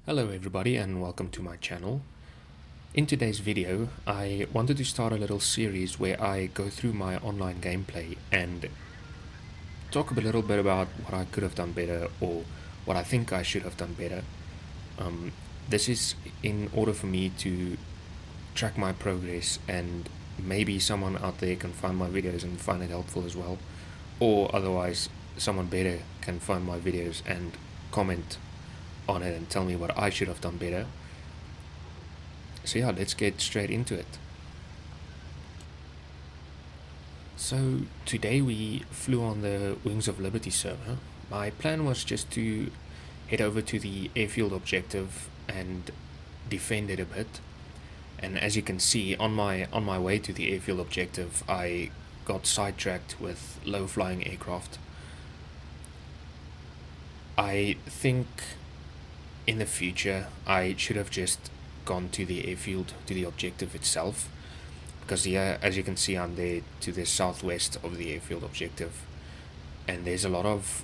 Hello everybody and welcome to my channel. In today's video I wanted to start a little series where I go through my online gameplay and talk a little bit about what I could have done better or what I think I should have done better. This is in order for me to track my progress, and maybe someone out there can find my videos and find it helpful as well, or otherwise someone better can find my videos and comment on it and tell me what I should have done better. So yeah, let's get straight into it. So today we flew on the Wings of Liberty server. My plan was just to head over to the airfield objective and defend it a bit. And as you can see, on my way to the airfield objective, I got sidetracked with low-flying aircraft. I think in the future I should have just gone to the airfield, to the objective itself, because here, as you can see, I'm there to the southwest of the airfield objective, and there's a lot of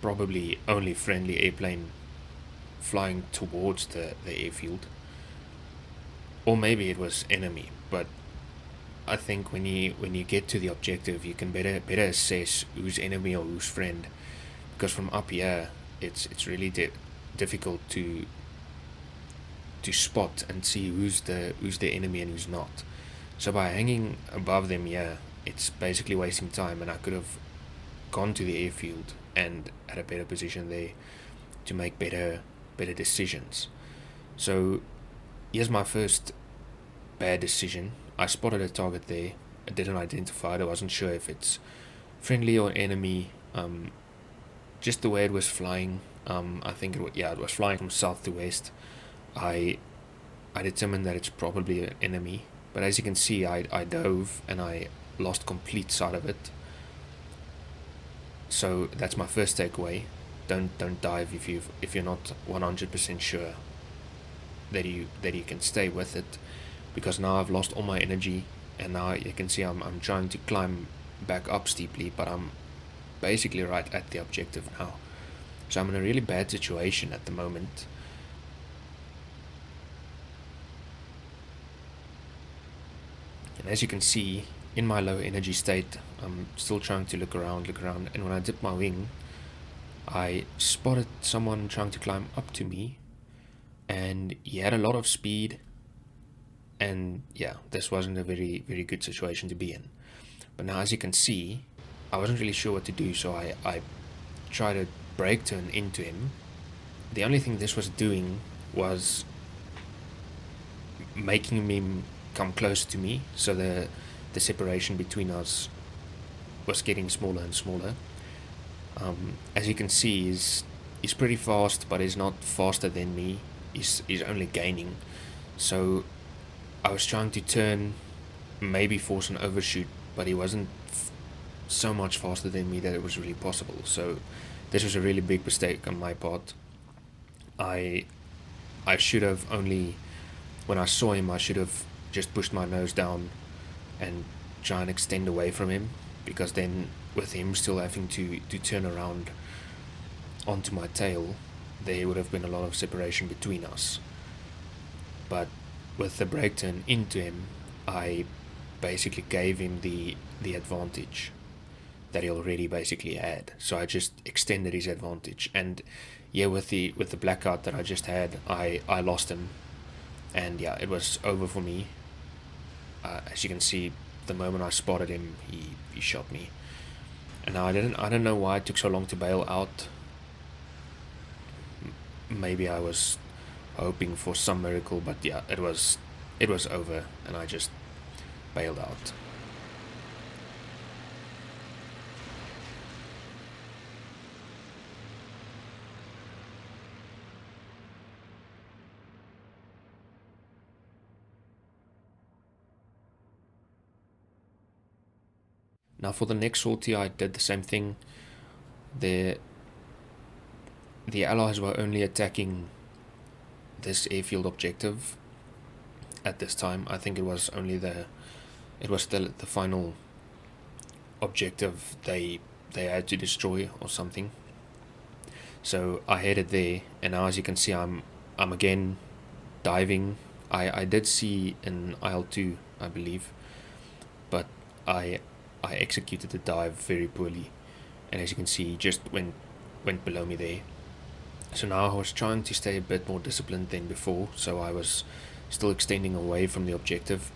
probably only friendly airplane flying towards the airfield, or maybe it was enemy. But I think when you get to the objective, you can better assess who's enemy or who's friend, because from up here it's really difficult to spot and see who's the enemy and who's not. So by hanging above them here, it's basically wasting time, and I could have gone to the airfield and had a better position there to make better decisions. So here's my first bad decision. I spotted a target there. I didn't identify it. I wasn't sure if it's friendly or enemy. Just the way it was flying, I think it was flying from south to west. I determined that it's probably an enemy, but as you can see, I dove and I lost complete sight of it. So that's my first takeaway. Don't dive if you're not 100% sure that you can stay with it, because now I've lost all my energy, and now you can see I'm trying to climb back up steeply, but I'm basically right at the objective now. So I'm in a really bad situation at the moment. And as you can see, in my low energy state, I'm still trying to look around, and when I dip my wing, I spotted someone trying to climb up to me, and he had a lot of speed, and yeah, this wasn't a very good situation to be in. But now, as you can see, I wasn't really sure what to do, so I tried to brake turn into him. The only thing this was doing was making him come close to me, so the separation between us was getting smaller and smaller. As you can see, he's pretty fast, but he's not faster than me. He's only gaining. So I was trying to turn, maybe force an overshoot, but he wasn't so much faster than me that it was really possible. So this was a really big mistake on my part. I should have only, when I saw him, I should have just pushed my nose down and try and extend away from him, because then with him still having to turn around onto my tail, there would have been a lot of separation between us. But with the brake turn into him, I basically gave him the advantage that he already basically had. So I just extended his advantage, and yeah, with the blackout that I just had, I lost him, and yeah, it was over for me. As you can see, the moment I spotted him, he shot me, and now I don't know why it took so long to bail out. Maybe I was hoping for some miracle, but yeah, it was over, and I just bailed out. Now for the next sortie, I did the same thing. The allies were only attacking this airfield objective at this time. I think it was still the final objective they had to destroy or something. So I headed there, and now as you can see, I'm again diving. I did see an IL-2, I believe, but I I executed the dive very poorly, and as you can see, he just went below me there. So now I was trying to stay a bit more disciplined than before, so I was still extending away from the objective,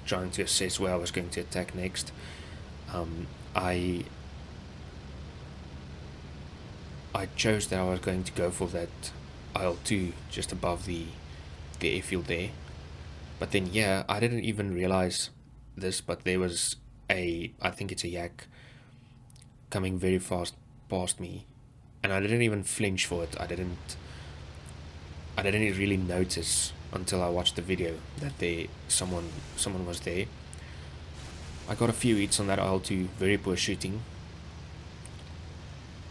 trying to assess where I was going to attack next. Um, I I chose that I was going to go for that IL-2 just above the airfield there. But then, yeah, I didn't even realize this, but there was I think it's a yak coming very fast past me, and I didn't even flinch for it. I didn't really notice until I watched the video that someone was there. I got a few hits on that IL-2, very poor shooting.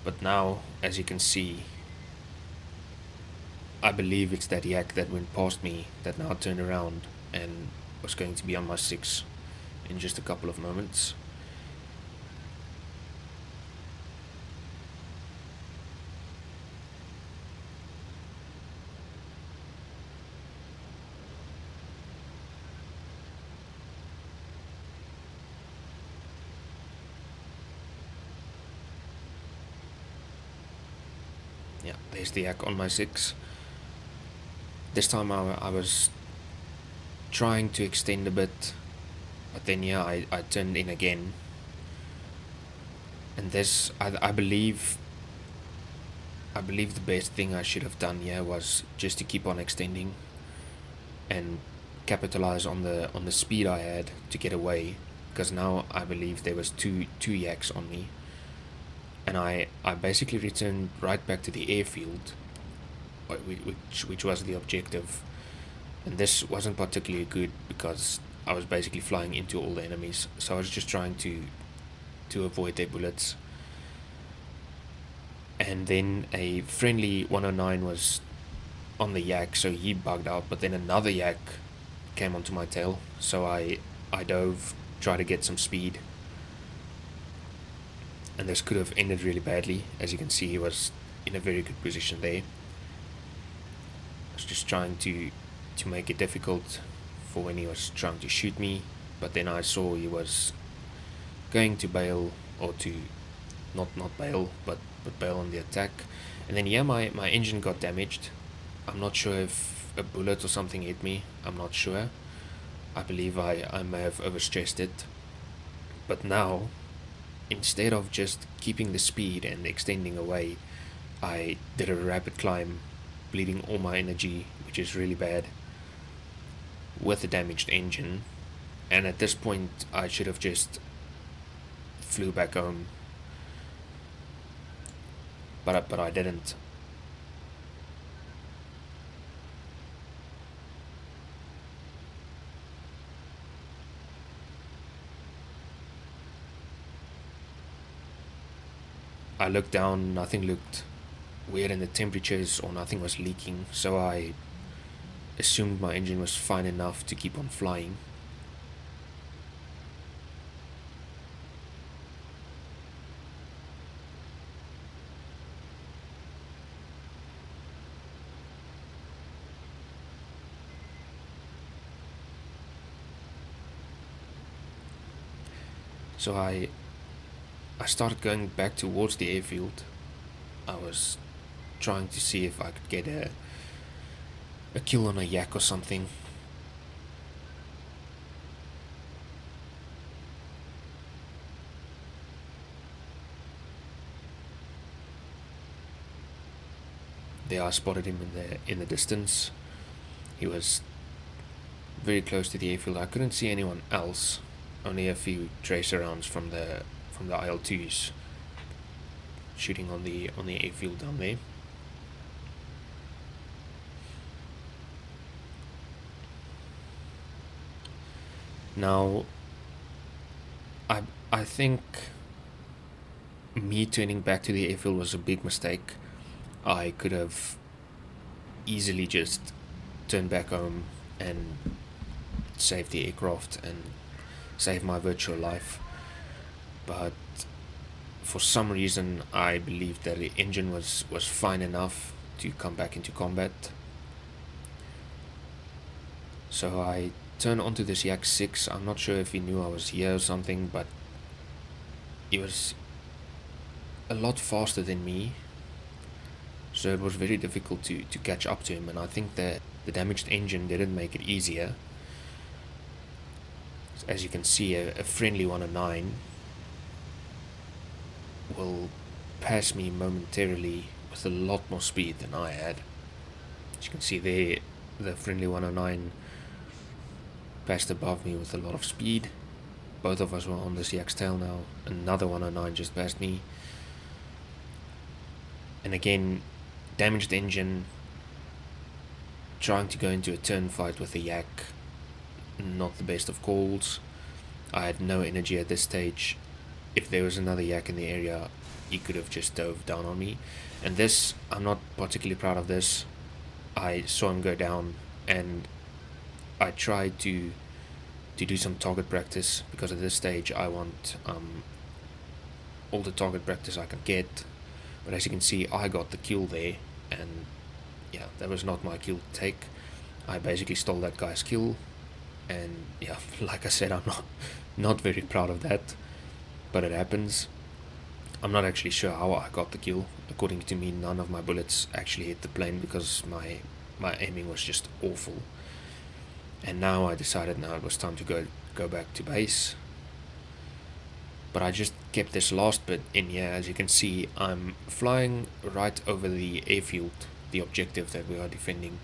But now, as you can see, I believe it's that yak that went past me that now turned around and was going to be on my 6 in just a couple of moments. Yeah, there's the yak on my 6. This time I was trying to extend a bit, but then yeah, I turned in again. And this, I believe the best thing I should have done here was just to keep on extending and capitalize on the speed I had to get away, because now I believe there was two yaks on me, and I basically returned right back to the airfield, which was the objective. And this wasn't particularly good because I was basically flying into all the enemies, so I was just trying to avoid their bullets. And then a friendly 109 was on the yak, so he bugged out, but then another yak came onto my tail, so I dove, tried to get some speed, and this could have ended really badly. As you can see, he was in a very good position there. I was just trying to make it difficult for when he was trying to shoot me, but then I saw he was going to bail, or to not bail, but bail on the attack. And then yeah, my engine got damaged. I'm not sure if a bullet or something hit me. I'm not sure. I believe I may have overstressed it. But now, instead of just keeping the speed and extending away, I did a rapid climb, bleeding all my energy, which is really bad, with a damaged engine. And at this point, I should have just flew back home, but I didn't. I looked down, nothing looked weird in the temperatures, or nothing was leaking, so I assumed my engine was fine enough to keep on flying. So I started going back towards the airfield. I was trying to see if I could get a kill on a yak or something. There I spotted him in the distance. He was very close to the airfield. I couldn't see anyone else. Only a few tracer rounds from the IL-2s shooting on the airfield down there. Now, I think me turning back to the airfield was a big mistake. I could have easily just turned back home and saved the aircraft and save my virtual life. But for some reason I believed that the engine was fine enough to come back into combat. So I turned onto this Yak 6. I'm not sure if he knew I was here or something, but he was a lot faster than me, so it was very difficult to catch up to him, and I think that the damaged engine didn't make it easier. As you can see, a friendly 109 will pass me momentarily with a lot more speed than I had. As you can see there, the friendly 109 passed above me with a lot of speed. Both of us were on this Yak's tail now. Another 109 just passed me. And again, damaged engine, trying to go into a turn fight with the Yak, not the best of calls. I had no energy at this stage. If there was another Yak in the area, he could have just dove down on me. And this, I'm not particularly proud of this. I saw him go down, and I tried to do some target practice, because at this stage I want all the target practice I can get. But as you can see, I got the kill there, and yeah, that was not my kill to take. I basically stole that guy's kill, and yeah, like I said, I'm not very proud of that, but it happens. I'm not actually sure how I got the kill. According to me, none of my bullets actually hit the plane, because my aiming was just awful. And now I decided now it was time to go back to base. But I just kept this last bit in here. As you can see, I'm flying right over the airfield, the objective that we are defending.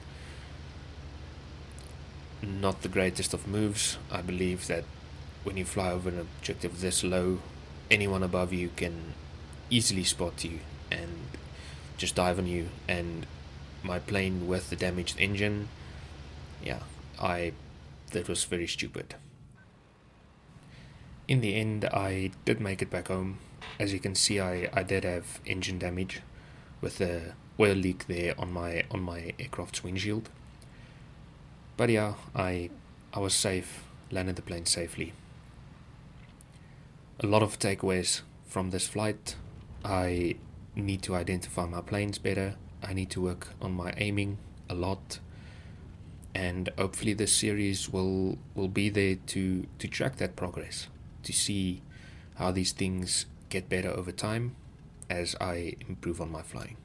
Not the greatest of moves. I believe that when you fly over an objective this low, anyone above you can easily spot you and just dive on you. And my plane with the damaged engine, yeah, that was very stupid. In the end, I did make it back home. As you can see, I did have engine damage with a oil leak there on my aircraft's windshield. But yeah, I was safe, landed the plane safely. A lot of takeaways from this flight. I need to identify my planes better. I need to work on my aiming a lot. And hopefully this series will be there to track that progress, to see how these things get better over time as I improve on my flying.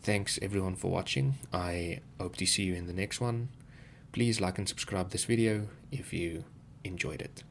Thanks everyone for watching. I hope to see you in the next one. Please like and subscribe this video if you enjoyed it.